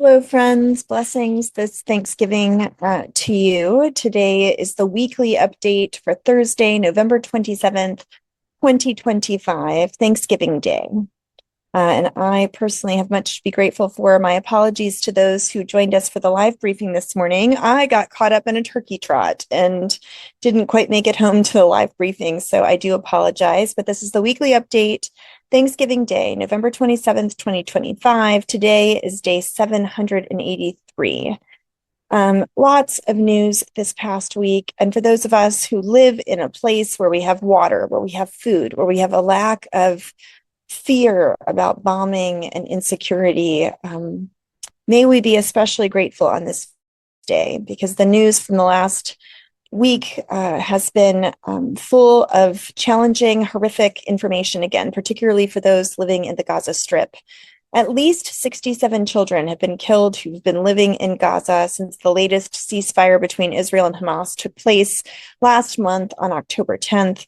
Hello, friends. Blessings this Thanksgiving to you. Today is the weekly update for Thursday, November 27th, 2025, Thanksgiving Day. And I personally have much to be grateful for. My apologies to those who joined us for the live briefing this morning. I got caught up in a turkey trot and didn't quite make it home to the live briefing, so I do apologize. But this is the weekly update, Thanksgiving Day, November 27th, 2025. Today is day 783. Lots of news this past week. And for those of us who live in a place where we have water, where we have food, where we have a lack of fear about bombing and insecurity, may we be especially grateful on this day, because the news from the last week has been full of challenging, horrific information again, particularly for those living in the Gaza Strip. At least 67 children have been killed who've been living in Gaza since the latest ceasefire between Israel and Hamas took place last month on October 10th.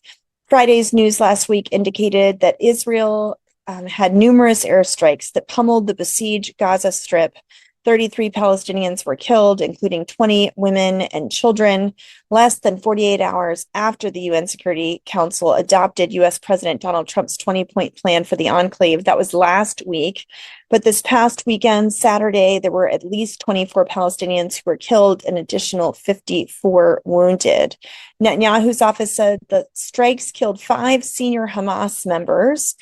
Friday's news last week indicated that Israel had numerous airstrikes that pummeled the besieged Gaza Strip. 33 Palestinians were killed, including 20 women and children, less than 48 hours after the UN Security Council adopted US President Donald Trump's 20-point plan for the enclave. That was last week. But this past weekend, Saturday, there were at least 24 Palestinians who were killed, an additional 54 wounded. Netanyahu's office said the strikes killed 5 senior Hamas members.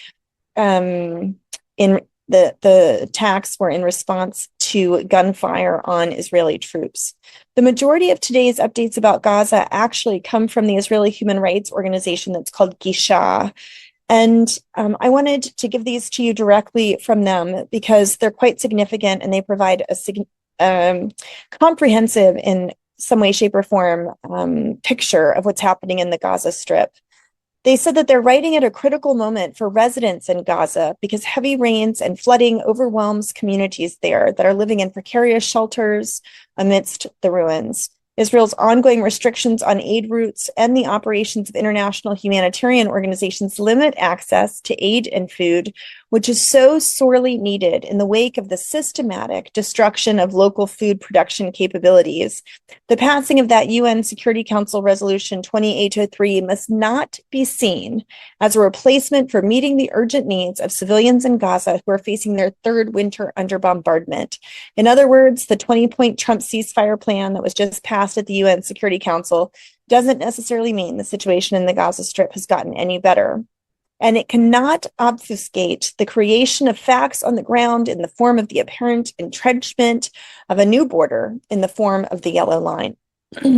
The attacks were in response to gunfire on Israeli troops. The majority of today's updates about Gaza actually come from the Israeli human rights organization that's called Gisha. And I wanted to give these to you directly from them because they're quite significant and they provide a comprehensive, in some way, shape, or form, picture of what's happening in the Gaza Strip. They said that they're writing at a critical moment for residents in Gaza because heavy rains and flooding overwhelms communities there that are living in precarious shelters amidst the ruins. Israel's ongoing restrictions on aid routes and the operations of international humanitarian organizations limit access to aid and food, which is so sorely needed in the wake of the systematic destruction of local food production capabilities. The passing of that UN Security Council Resolution 2803 must not be seen as a replacement for meeting the urgent needs of civilians in Gaza who are facing their third winter under bombardment. In other words, the 20-point Trump ceasefire plan that was just passed at the UN Security Council doesn't necessarily mean the situation in the Gaza Strip has gotten any better. And it cannot obfuscate the creation of facts on the ground in the form of the apparent entrenchment of a new border in the form of the yellow line.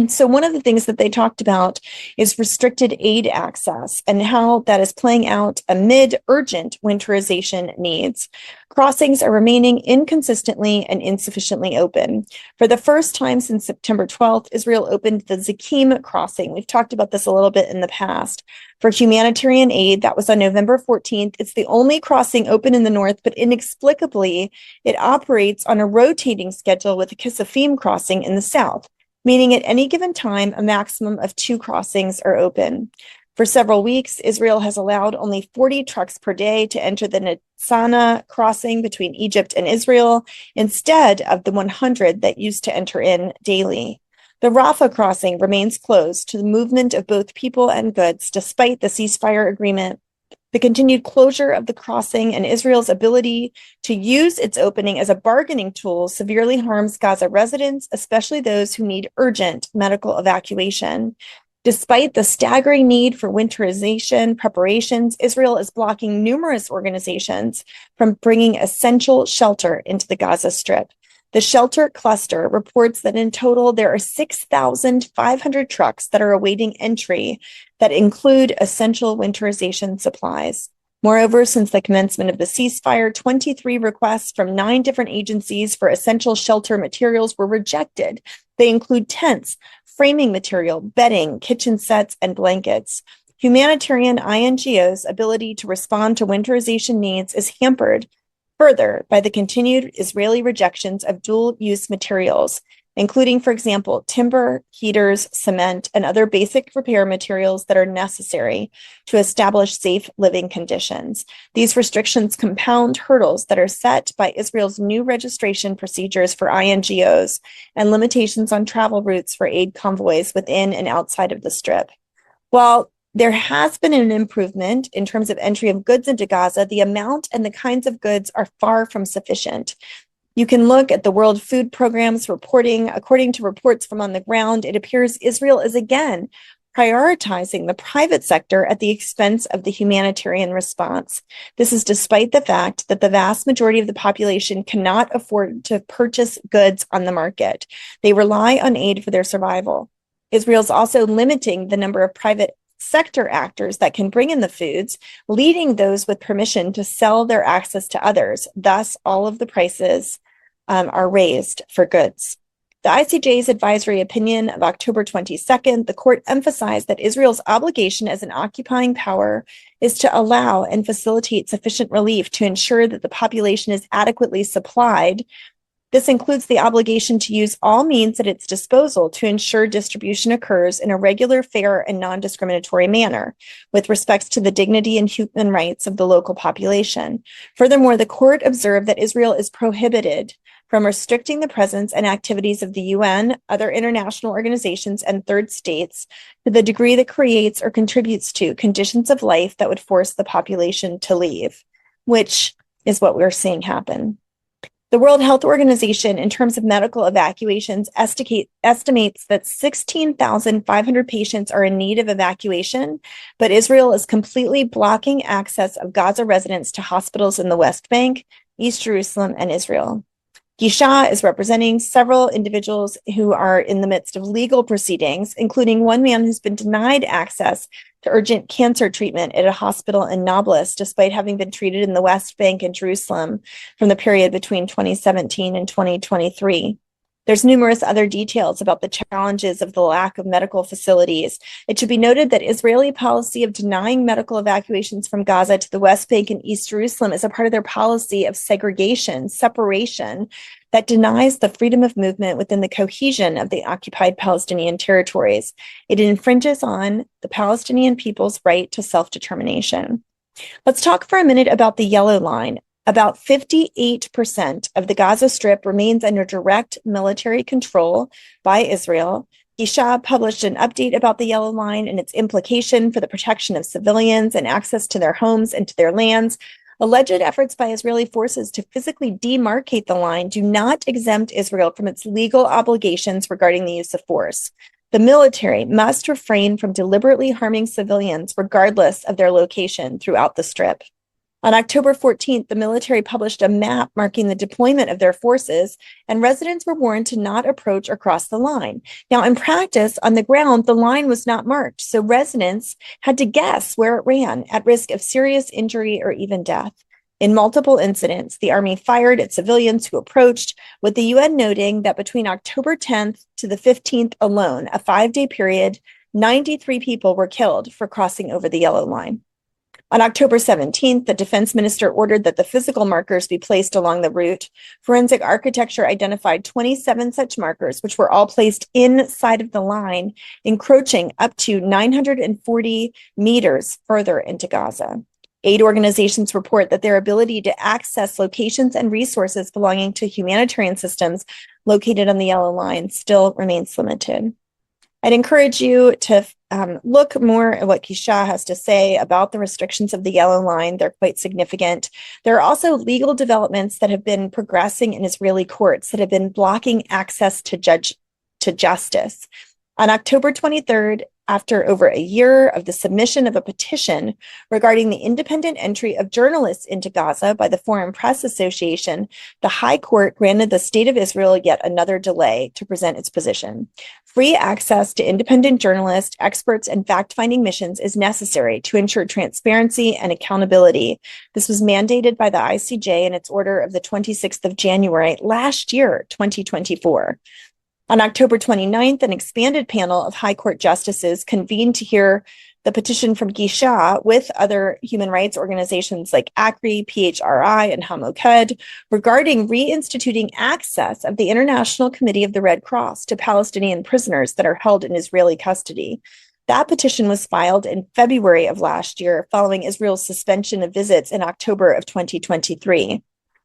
So one of the things that they talked about is restricted aid access and how that is playing out amid urgent winterization needs. Crossings are remaining inconsistently and insufficiently open. For the first time since September 12th, Israel opened the Zakim crossing. We've talked about this a little bit in the past. For humanitarian aid, that was on November 14th. It's the only crossing open in the north, but inexplicably, it operates on a rotating schedule with a Kisafim crossing in the south, meaning at any given time, a maximum of 2 crossings are open. For several weeks, Israel has allowed only 40 trucks per day to enter the Nitzana crossing between Egypt and Israel, instead of the 100 that used to enter in daily. The Rafah crossing remains closed to the movement of both people and goods, despite the ceasefire agreement. The continued closure of the crossing and Israel's ability to use its opening as a bargaining tool severely harms Gaza residents, especially those who need urgent medical evacuation. Despite the staggering need for winterization preparations, Israel is blocking numerous organizations from bringing essential shelter into the Gaza Strip. The shelter cluster reports that in total, there are 6,500 trucks that are awaiting entry that include essential winterization supplies. Moreover, since the commencement of the ceasefire, 23 requests from 9 different agencies for essential shelter materials were rejected. They include tents, framing material, bedding, kitchen sets, and blankets. Humanitarian INGO's ability to respond to winterization needs is hampered further by the continued Israeli rejections of dual-use materials. including, for example, timber, heaters, cement, and other basic repair materials that are necessary to establish safe living conditions. These restrictions compound hurdles that are set by Israel's new registration procedures for INGOs and limitations on travel routes for aid convoys within and outside of the Strip. While there has been an improvement in terms of entry of goods into Gaza, the amount and the kinds of goods are far from sufficient. You can look at the World Food Program's reporting. According to reports from on the ground, it appears Israel is again prioritizing the private sector at the expense of the humanitarian response. This is despite the fact that the vast majority of the population cannot afford to purchase goods on the market. They rely on aid for their survival. Israel's also limiting the number of private sector actors that can bring in the foods, leading those with permission to sell their access to others. Thus, all of the prices are raised for goods. The ICJ's advisory opinion of October 22nd, the court emphasized that Israel's obligation as an occupying power is to allow and facilitate sufficient relief to ensure that the population is adequately supplied. This includes the obligation to use all means at its disposal to ensure distribution occurs in a regular, fair, and non-discriminatory manner with respect to the dignity and human rights of the local population. Furthermore, the court observed that Israel is prohibited from restricting the presence and activities of the UN, other international organizations, and third states to the degree that creates or contributes to conditions of life that would force the population to leave, which is what we're seeing happen. The World Health Organization, in terms of medical evacuations, estimates that 16,500 patients are in need of evacuation, but Israel is completely blocking access of Gaza residents to hospitals in the West Bank, East Jerusalem, and Israel. Gisha is representing several individuals who are in the midst of legal proceedings, including one man who's been denied access to urgent cancer treatment at a hospital in Nablus, despite having been treated in the West Bank and Jerusalem from the period between 2017 and 2023. There's numerous other details about the challenges of the lack of medical facilities. It should be noted that Israeli policy of denying medical evacuations from Gaza to the West Bank and East Jerusalem is a part of their policy of segregation, separation, that denies the freedom of movement within the cohesion of the occupied Palestinian territories. It infringes on the Palestinian people's right to self-determination. Let's talk for a minute about the yellow line. About 58% of the Gaza Strip remains under direct military control by Israel. Gisha published an update about the yellow line and its implication for the protection of civilians and access to their homes and to their lands. Alleged efforts by Israeli forces to physically demarcate the line do not exempt Israel from its legal obligations regarding the use of force. The military must refrain from deliberately harming civilians regardless of their location throughout the Strip. On October 14th, the military published a map marking the deployment of their forces, and residents were warned to not approach or cross the line. Now, in practice, on the ground, the line was not marked, so residents had to guess where it ran at risk of serious injury or even death. In multiple incidents, the army fired at civilians who approached, with the UN noting that between October 10th to the 15th alone, a 5-day period, 93 people were killed for crossing over the yellow line. On October 17th, the defense minister ordered that the physical markers be placed along the route. Forensic architecture identified 27 such markers, which were all placed inside of the line, encroaching up to 940 meters further into Gaza. Aid organizations report that their ability to access locations and resources belonging to humanitarian systems located on the yellow line still remains limited. I'd encourage you to look more at what Gisha has to say about the restrictions of the yellow line. They're quite significant. There are also legal developments that have been progressing in Israeli courts that have been blocking access to justice. On October 23rd, after over a year of the submission of a petition regarding the independent entry of journalists into Gaza by the Foreign Press Association, the High Court granted the State of Israel yet another delay to present its position. Free access to independent journalists, experts, and fact-finding missions is necessary to ensure transparency and accountability. This was mandated by the ICJ in its order of the 26th of January last year, 2024. On October 29th, an expanded panel of High Court justices convened to hear The petition from Gisha with other human rights organizations like ACRI, PHRI, and Hamoked regarding reinstituting access of the International Committee of the Red Cross to Palestinian prisoners that are held in Israeli custody. That petition was filed in February of last year, following Israel's suspension of visits in October of 2023.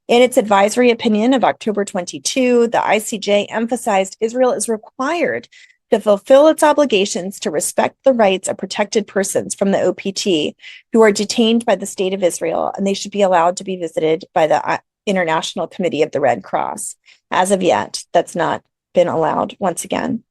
In its advisory opinion of October 22, the ICJ emphasized Israel is required to fulfill its obligations to respect the rights of protected persons from the OPT who are detained by the State of Israel, and they should be allowed to be visited by the International Committee of the Red Cross. As of yet, that's not been allowed once again.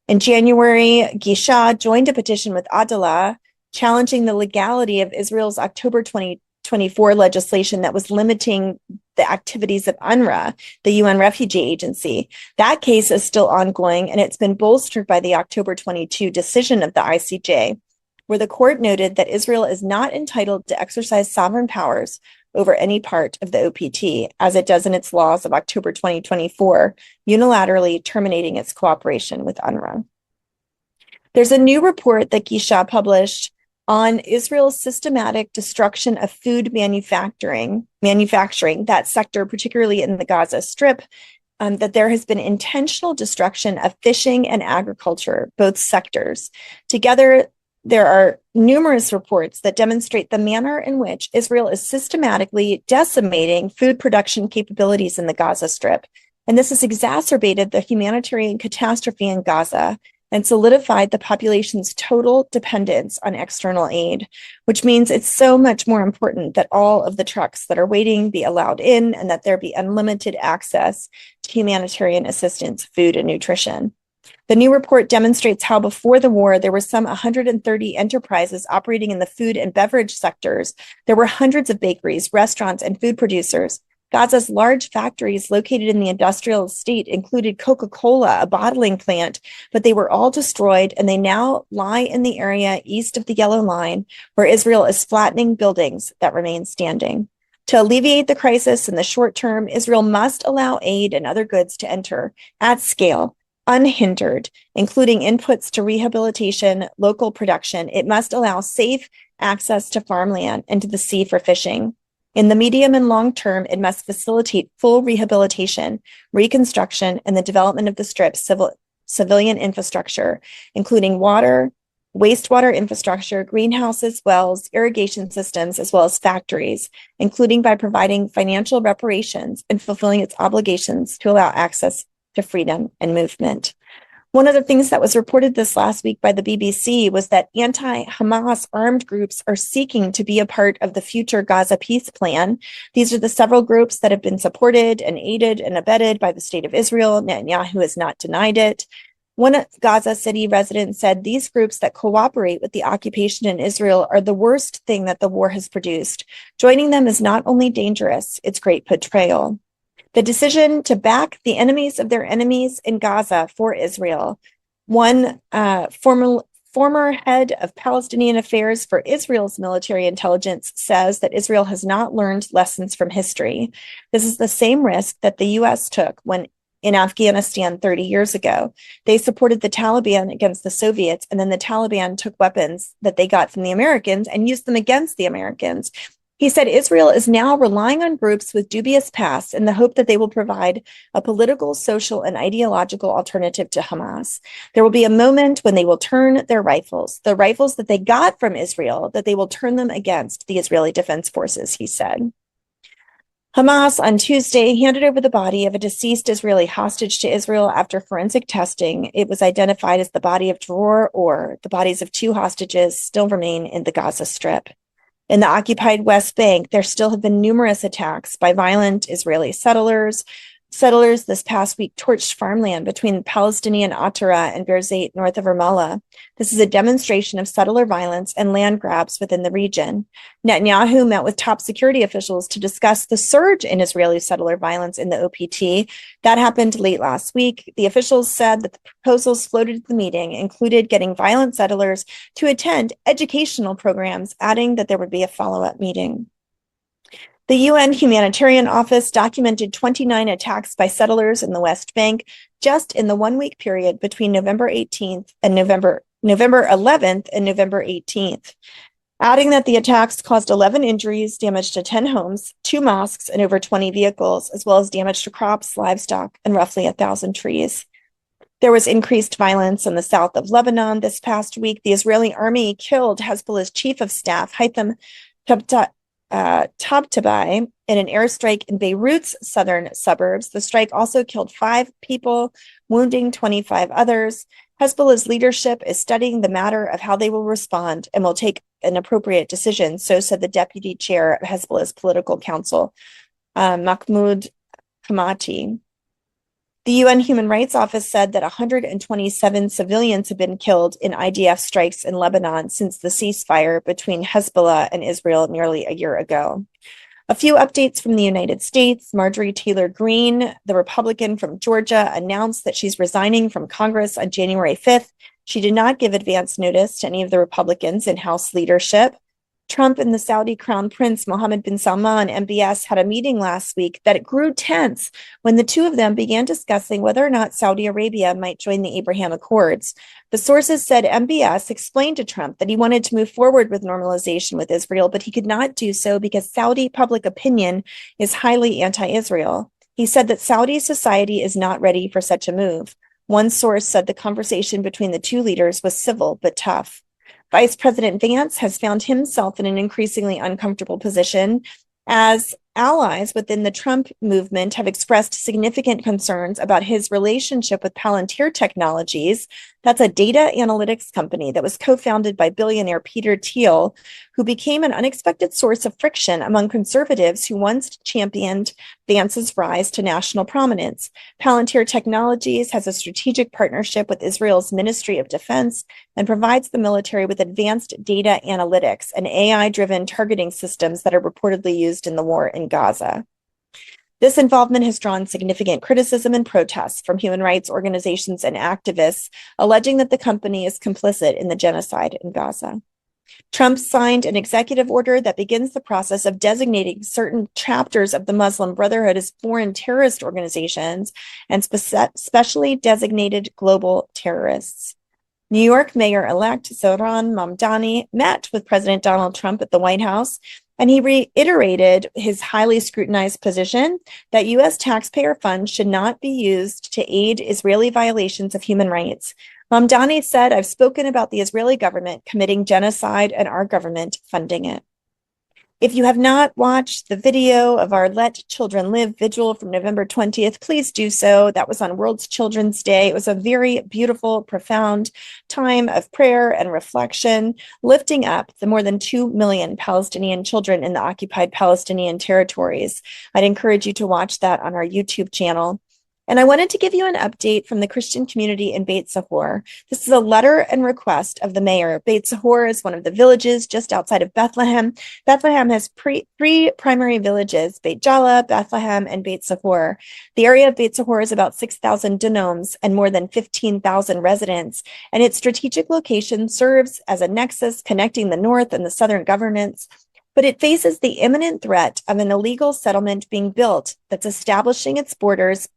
In January, Gisha joined a petition with Adalah challenging the legality of Israel's October 2024 legislation that was limiting the activities of UNRWA, the UN Refugee Agency. That case is still ongoing, and it's been bolstered by the October 22 decision of the ICJ, where the court noted that Israel is not entitled to exercise sovereign powers over any part of the OPT, as it does in its laws of October 2024, unilaterally terminating its cooperation with UNRWA. There's a new report that Gisha published on Israel's systematic destruction of food manufacturing, that sector, particularly in the Gaza Strip, that there has been intentional destruction of fishing and agriculture, both sectors. Together, there are numerous reports that demonstrate the manner in which Israel is systematically decimating food production capabilities in the Gaza Strip. And this has exacerbated the humanitarian catastrophe in Gaza and solidified the population's total dependence on external aid, which means it's so much more important that all of the trucks that are waiting be allowed in and that there be unlimited access to humanitarian assistance, food, and nutrition. The new report demonstrates how before the war, there were some 130 enterprises operating in the food and beverage sectors. There were hundreds of bakeries, restaurants, and food producers. Gaza's large factories located in the industrial estate included Coca-Cola, a bottling plant, but they were all destroyed, and they now lie in the area east of the Yellow Line, where Israel is flattening buildings that remain standing. To alleviate the crisis in the short term, Israel must allow aid and other goods to enter at scale, unhindered, including inputs to rehabilitation, local production. It must allow safe access to farmland and to the sea for fishing. In the medium and long term, it must facilitate full rehabilitation, reconstruction, and the development of the Strip's civilian infrastructure, including water, wastewater infrastructure, greenhouses, wells, irrigation systems, as well as factories, including by providing financial reparations and fulfilling its obligations to allow access to freedom and movement. One of the things that was reported this last week by the BBC was that anti-Hamas armed groups are seeking to be a part of the future Gaza peace plan. These are the several groups that have been supported and aided and abetted by the state of Israel. Netanyahu has not denied it. One Gaza City resident said these groups that cooperate with the occupation in Israel are the worst thing that the war has produced. Joining them is not only dangerous, it's great betrayal. The decision to back the enemies of their enemies in Gaza for Israel. One former head of Palestinian affairs for Israel's military intelligence says that Israel has not learned lessons from history. This is the same risk that the U.S. took when in Afghanistan 30 years ago. They supported the Taliban against the Soviets, and then the Taliban took weapons that they got from the Americans and used them against the Americans. He said Israel is now relying on groups with dubious pasts in the hope that they will provide a political, social, and ideological alternative to Hamas. There will be a moment when they will turn their rifles, the rifles that they got from Israel, that they will turn them against the Israeli Defense Forces, he said. Hamas on Tuesday handed over the body of a deceased Israeli hostage to Israel after forensic testing. It was identified as the body of Dror Or. The bodies of two hostages still remain in the Gaza Strip. In the occupied West Bank, there still have been numerous attacks by violent Israeli settlers. Settlers this past week torched farmland between Palestinian Atara and Berzeit, north of Ramallah. This is a demonstration of settler violence and land grabs within the region. Netanyahu met with top security officials to discuss the surge in Israeli settler violence in the OPT. That happened late last week. The officials said that the proposals floated at the meeting included getting violent settlers to attend educational programs, adding that there would be a follow-up meeting. The UN Humanitarian Office documented 29 attacks by settlers in the West Bank just in the 1 week period between November 18th and November November 11th and November 18th, adding that the attacks caused 11 injuries, damage to 10 homes, 2 mosques, and over 20 vehicles, as well as damage to crops, livestock, and roughly 1,000 trees. There was increased violence in the south of Lebanon this past week. The Israeli army killed Hezbollah's chief of staff, Haitham Tabtabai, in an airstrike in Beirut's southern suburbs. The strike also killed 5 people, wounding 25 others. Hezbollah's leadership is studying the matter of how they will respond and will take an appropriate decision, so said the deputy chair of Hezbollah's political council, Mahmoud Hamati. The UN Human Rights Office said that 127 civilians have been killed in IDF strikes in Lebanon since the ceasefire between Hezbollah and Israel nearly a year ago. A few updates from the United States. Marjorie Taylor Greene, the Republican from Georgia, announced that she's resigning from Congress on January 5th. She did not give advance notice to any of the Republicans in House leadership. Trump and the Saudi Crown Prince Mohammed bin Salman, MBS, had a meeting last week that it grew tense when the two of them began discussing whether or not Saudi Arabia might join the Abraham Accords. The sources said MBS explained to Trump that he wanted to move forward with normalization with Israel, but he could not do so because Saudi public opinion is highly anti-Israel. He said that Saudi society is not ready for such a move. One source said the conversation between the two leaders was civil but tough. Vice President Vance has found himself in an increasingly uncomfortable position as allies within the Trump movement have expressed significant concerns about his relationship with Palantir Technologies. That's a data analytics company that was co-founded by billionaire Peter Thiel, who became an unexpected source of friction among conservatives who once championed Vance's rise to national prominence. Palantir Technologies has a strategic partnership with Israel's Ministry of Defense and provides the military with advanced data analytics and AI-driven targeting systems that are reportedly used in the war in Gaza. This involvement has drawn significant criticism and protests from human rights organizations and activists, alleging that the company is complicit in the genocide in Gaza. Trump signed an executive order that begins the process of designating certain chapters of the Muslim Brotherhood as foreign terrorist organizations and specially designated global terrorists. New York Mayor-elect Zohran Mamdani met with President Donald Trump at the White House, and he reiterated his highly scrutinized position that U.S. taxpayer funds should not be used to aid Israeli violations of human rights. Mamdani said, "I've spoken about the Israeli government committing genocide and our government funding it." If you have not watched the video of our Let Children Live vigil from November 20th, please do so. That was on World Children's Day. It was a very beautiful, profound time of prayer and reflection, lifting up the more than 2 million Palestinian children in the occupied Palestinian territories. I'd encourage you to watch that on our YouTube channel. And I wanted to give you an update from the Christian community in Beit Sahor. This is a letter and request of the mayor. Beit Sahor is one of the villages just outside of Bethlehem. Bethlehem has three primary villages, Beit Jala, Bethlehem, and Beit Sahor. The area of Beit Sahor is about 6,000 dunoms and more than 15,000 residents, and its strategic location serves as a nexus connecting the north and the southern governments. But it faces the imminent threat of an illegal settlement being built that's establishing its borders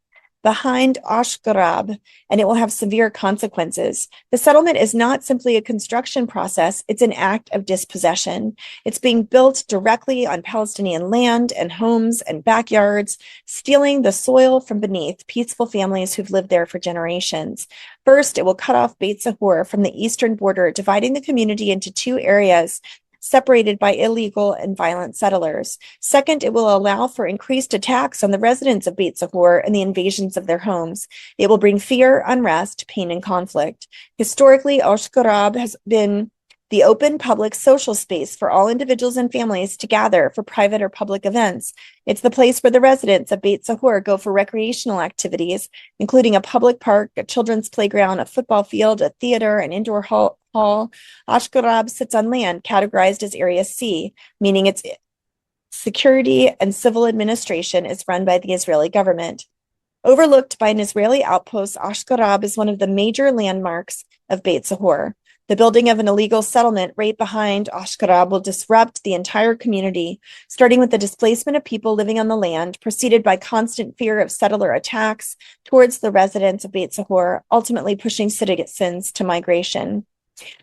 behind Ashgarab, and it will have severe consequences. The settlement is not simply a construction process, it's an act of dispossession. It's being built directly on Palestinian land and homes and backyards, stealing the soil from beneath peaceful families who've lived there for generations. First, it will cut off Beit Sahor from the eastern border, dividing the community into 2 areas separated by illegal and violent settlers. Second, it will allow for increased attacks on the residents of Beit Sahor and the invasions of their homes. It will bring fear, unrest, pain, and conflict. Historically, Ashgarab has been the open public social space for all individuals and families to gather for private or public events. It's the place where the residents of Beit Sahor go for recreational activities, including a public park, a children's playground, a football field, a theater, an indoor hall. Ashgarab sits on land categorized as Area C, meaning its security and civil administration is run by the Israeli government. Overlooked by an Israeli outpost, Ashgarab is one of the major landmarks of Beit Sahor. The building of an illegal settlement right behind Ashgarab will disrupt the entire community, starting with the displacement of people living on the land, preceded by constant fear of settler attacks towards the residents of Beit Sahor, ultimately pushing citizens to migration.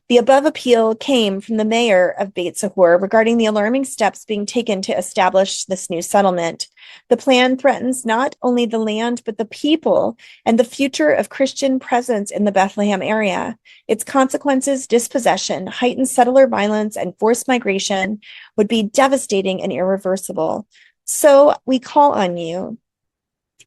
The above appeal came from the mayor of Beit Sahur regarding the alarming steps being taken to establish this new settlement. The plan threatens not only the land, but the people and the future of Christian presence in the Bethlehem area. Its consequences, dispossession, heightened settler violence, and forced migration would be devastating and irreversible. So we call on you.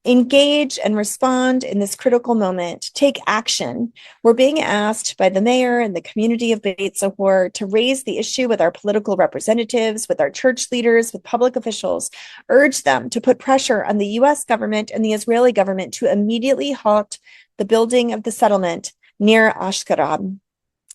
Engage and respond in this critical moment. Take action. We're being asked by the mayor and the community of Beit Sahur to raise the issue with our political representatives, with our church leaders, with public officials. Urge them to put pressure on the U.S. government and the Israeli government to immediately halt the building of the settlement near Ashkelon.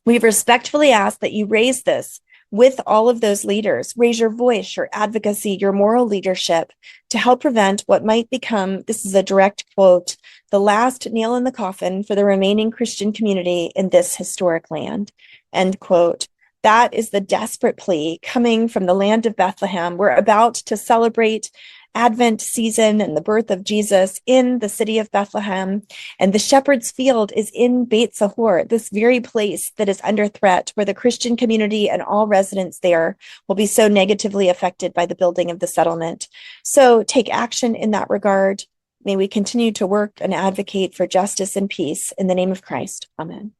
We respectfully ask that you raise this with all of those leaders. Raise your voice, your advocacy, your moral leadership to help prevent what might become, this is a direct quote, the last nail in the coffin for the remaining Christian community in this historic land, end quote. That is the desperate plea coming from the land of Bethlehem. We're about to celebrate Advent season and the birth of Jesus in the city of Bethlehem. And the shepherd's field is in Beit Sahur, this very place that is under threat, where the Christian community and all residents there will be so negatively affected by the building of the settlement. So take action in that regard. May we continue to work and advocate for justice and peace in the name of Christ. Amen.